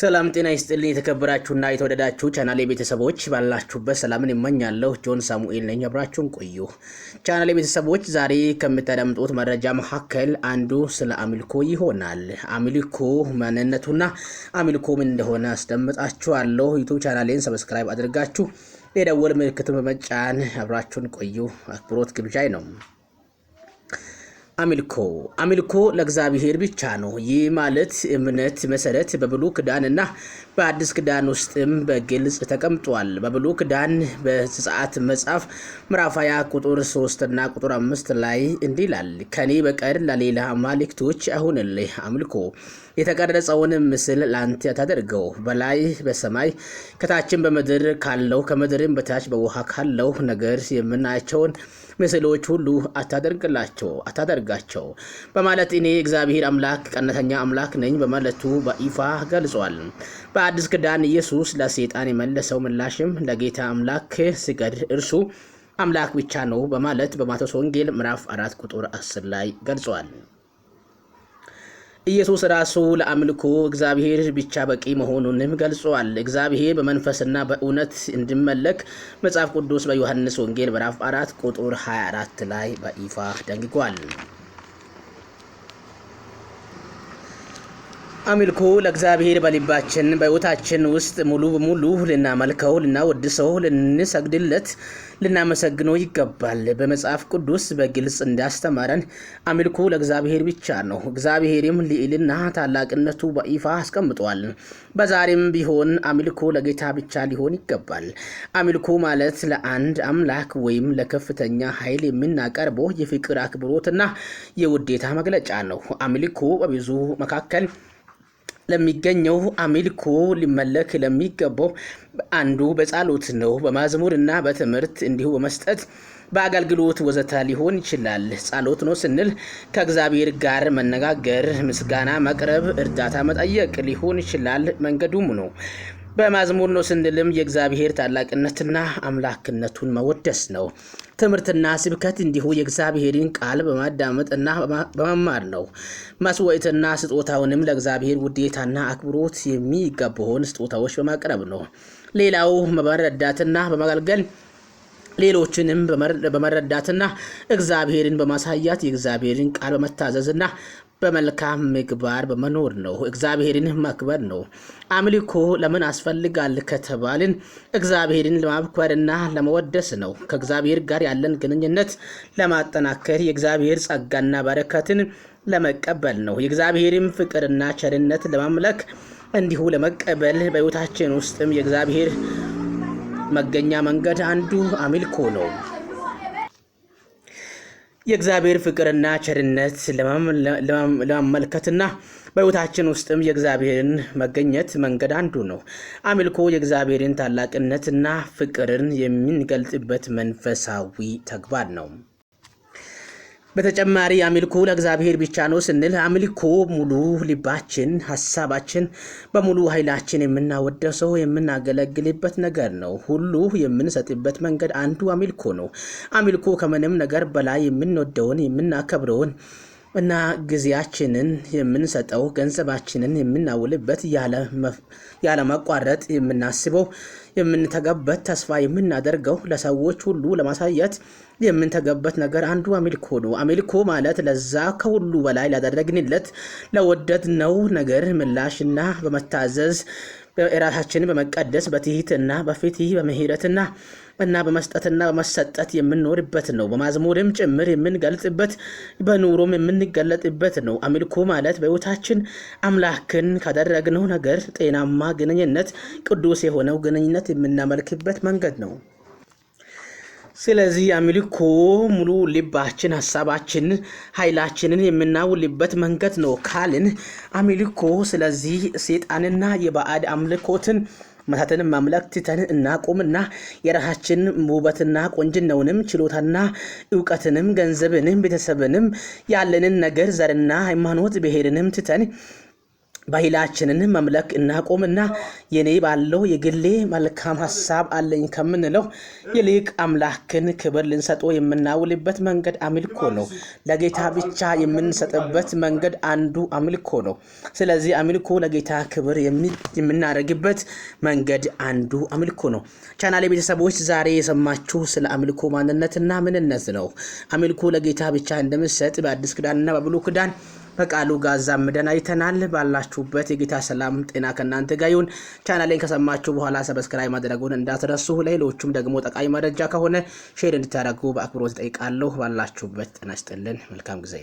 ሰላም ጤና ይስጥልኝ የተከበራችሁና የተወደዳችሁ ቻናሌ ቤተሰቦች ባላችሁበት ሰላምን እመኛለሁ። ጆን ሳሙኤል ነኝ። አብራችሁን ቆዩ። ቻናሌ ቤተሰቦች ዛሬ ከምታዳምጡት መረጃ መካከል አንዱ ስለ አምልኮ ይሆናል። አምልኮ ማንነቱና አምልኮ ምን እንደሆነ አስደምጣችኋለሁ። ዩቲዩብ ቻናሌን ሰብስክራይብ አድርጋችሁ የደወል ምልክቱን በመጫን አብራችሁን ቆዩ አክብሮት ግብዣይ ነው። አምልኮ ለእግዚአብሔር ብቻ ነው። ይህ ማለት እምነት መሰረት በብሉይ ኪዳንና በአዲስ ኪዳን ውስጥም በግልጽ ተቀምጧል። በብሉይ ኪዳን በዘጸአት መጽሐፍ ምዕራፍ 20 ቁጥር 3 እና ቁጥር 5 ላይ እንዲህ ይላል፣ ከኔ በቀር ለሌላ አማልክቶች አይሁንልህ፣ አምልኮ የተቀረጸውን ምስል ላንተ ታደርገው፣ በላይ በሰማይ ከታችም በምድር ካለው ከምድርም በታች በውሃ ካለው ነገር የምናያቸውን ምስሎች ሁሉ አታደርጋቸው በማለት እኔ እግዚአብሔር አምላክ ቀናተኛ አምላክ ነኝ በማለቱ በይፋ ገልጿል። በአዲስ ኪዳን ኢየሱስ ለሰይጣን የመለሰው ምላሽም ለጌታ አምላክ ስገድ እርሱ አምላክ ብቻ ነው በማለት በማቴዎስ ወንጌል ምዕራፍ 4 ቁጥር 10 ላይ ገልጿል። ኢየሱስ ራሱ ለአምልኮ እግዚአብሔር ብቻ በቂ መሆኑንም ገልጿል። እግዚአብሔር በመንፈስና በእውነት እንዲመለክ መጽሐፍ ቅዱስ በዮሐንስ ወንጌል ምዕራፍ 4 ቁጥር 24 ላይ በይፋ ደንግጓል። አምልኮ ለእግዚአብሔር በልባችን በሕይወታችን ውስጥ ሙሉ በሙሉ ልናመልከው፣ ልናወድሰው፣ ልንሰግድለት፣ ልናመሰግነው ይገባል። በመጽሐፍ ቅዱስ በግልጽ እንዳስተማረን አምልኮ ለእግዚአብሔር ብቻ ነው። እግዚአብሔርም ልዕልና ታላቅነቱ በይፋ አስቀምጧል። በዛሬም ቢሆን አምልኮ ለጌታ ብቻ ሊሆን ይገባል። አምልኮ ማለት ለአንድ አምላክ ወይም ለከፍተኛ ኃይል የምናቀርበው የፍቅር አክብሮትና የውዴታ መግለጫ ነው። አምልኮ በብዙ መካከል ለሚገኘው አምልኮ ሊመለክ ለሚገባው አንዱ በጸሎት ነው። በመዝሙርና በትምህርት እንዲሁ በመስጠት በአገልግሎት ወዘተ ሊሆን ይችላል። ጸሎት ነው ስንል ከእግዚአብሔር ጋር መነጋገር፣ ምስጋና ማቅረብ፣ እርዳታ መጠየቅ ሊሆን ይችላል። መንገዱም ነው። በመዝሙር ነው ስንልም የእግዚአብሔር ታላቅነትና አምላክነቱን መወደስ ነው። ትምህርትና ስብከት እንዲሁ የእግዚአብሔርን ቃል በማዳመጥና በመማር ነው። መስዋዕትና ስጦታውንም ለእግዚአብሔር ውዴታና አክብሮት የሚገባውን ስጦታዎች በማቅረብ ነው። ሌላው በመረዳትና በማገልገል ሌሎችንም በመረዳትና እግዚአብሔርን በማሳያት የእግዚአብሔርን ቃል በመታዘዝና በመልካም ምግባር በመኖር ነው። እግዚአብሔርን ማክበር ነው። አምልኮ ለምን አስፈልጋል ከተባልን እግዚአብሔርን ለማክበርና ለመወደስ ነው። ከእግዚአብሔር ጋር ያለን ግንኙነት ለማጠናከር፣ የእግዚአብሔር ጸጋና በረከትን ለመቀበል ነው። የእግዚአብሔርን ፍቅርና ቸርነት ለማምለክ እንዲሁ ለመቀበል በሕይወታችን ውስጥም የእግዚአብሔር መገኛ መንገድ አንዱ አምልኮ ነው። የእግዚአብሔር ፍቅርና ቸርነት ለማመልከትና በሕይወታችን ውስጥም የእግዚአብሔርን መገኘት መንገድ አንዱ ነው። አምልኮ የእግዚአብሔርን ታላቅነትና ፍቅርን የሚገልጥበት መንፈሳዊ ተግባር ነው። በተጨማሪ አምልኮ ለእግዚአብሔር ብቻ ነው ስንል አምልኮ ሙሉ ልባችን፣ ሐሳባችን፣ በሙሉ ኃይላችን የምናወደሰው የምናገለግልበት ነገር ነው። ሁሉ የምንሰጥበት መንገድ አንዱ አምልኮ ነው። አምልኮ ከምንም ነገር በላይ የምንወደውን የምናከብረውን እና ጊዜያችንን የምንሰጠው ገንዘባችንን የምናውልበት ያለ ማቋረጥ የምናስበው የምንተገበት ተስፋ የምናደርገው ለሰዎች ሁሉ ለማሳየት የምንተገበት ነገር አንዱ አምልኮ ነው። አምልኮ ማለት ለዛ ከሁሉ በላይ ላደረግንለት ለወደድነው ነገር ምላሽና በመታዘዝ ራሳችንን በመቀደስ በትህትና በፍትህ በምህረትና እና በመስጠትና በመሰጠት የምንኖርበት ነው። በመዝሙርም ጭምር የምንገልጥበት በኑሮም የምንገለጥበት ነው። አምልኮ ማለት በሕይወታችን አምላክን ካደረግነው ነገር ጤናማ ግንኙነት፣ ቅዱስ የሆነው ግንኙነት የምናመልክበት መንገድ ነው። ስለዚህ አምልኮ ሙሉ ልባችን፣ ሐሳባችን፣ ኃይላችንን የምናውልበት መንገድ ነው ካልን አምልኮ ስለዚህ ሰይጣንና የባዕድ አምልኮትን መታተን ማምለክ ትተን እናቆምና የራሳችን ውበትና ቆንጅናውንም ችሎታና ዕውቀትንም ገንዘብንም ቤተሰብንም ያለንን ነገር ዘርና ሃይማኖት ብሔርንም ትተን ባህላችንን መምለክ እናቆምና የኔ ባለው የግሌ መልካም ሐሳብ አለኝ ከምንለው ይልቅ አምላክን ክብር ልንሰጠው የምናውልበት መንገድ አምልኮ ነው። ለጌታ ብቻ የምንሰጥበት መንገድ አንዱ አምልኮ ነው። ስለዚህ አምልኮ ለጌታ ክብር የምናደርግበት መንገድ አንዱ አምልኮ ነው። ቻናሌ ቤተሰቦች ዛሬ የሰማችሁ ስለ አምልኮ ማንነትና ምንነት ነው። አምልኮ ለጌታ ብቻ እንደምንሰጥ በአዲስ ኪዳንና በብሉይ ኪዳን በቃሉ ጋዛ ምደን አይተናል። ባላችሁበት የጌታ ሰላም ጤና ከናንተ ጋር ይሁን። ቻናሌን ከሰማችሁ በኋላ ሰብስክራይብ ማድረጉን እንዳትረሱ። ለሌሎችም ደግሞ ጠቃሚ መረጃ ከሆነ ሼር እንድታደርጉ በአክብሮት ጠይቃለሁ። ባላችሁበት ጤና ይስጥልን። መልካም ጊዜ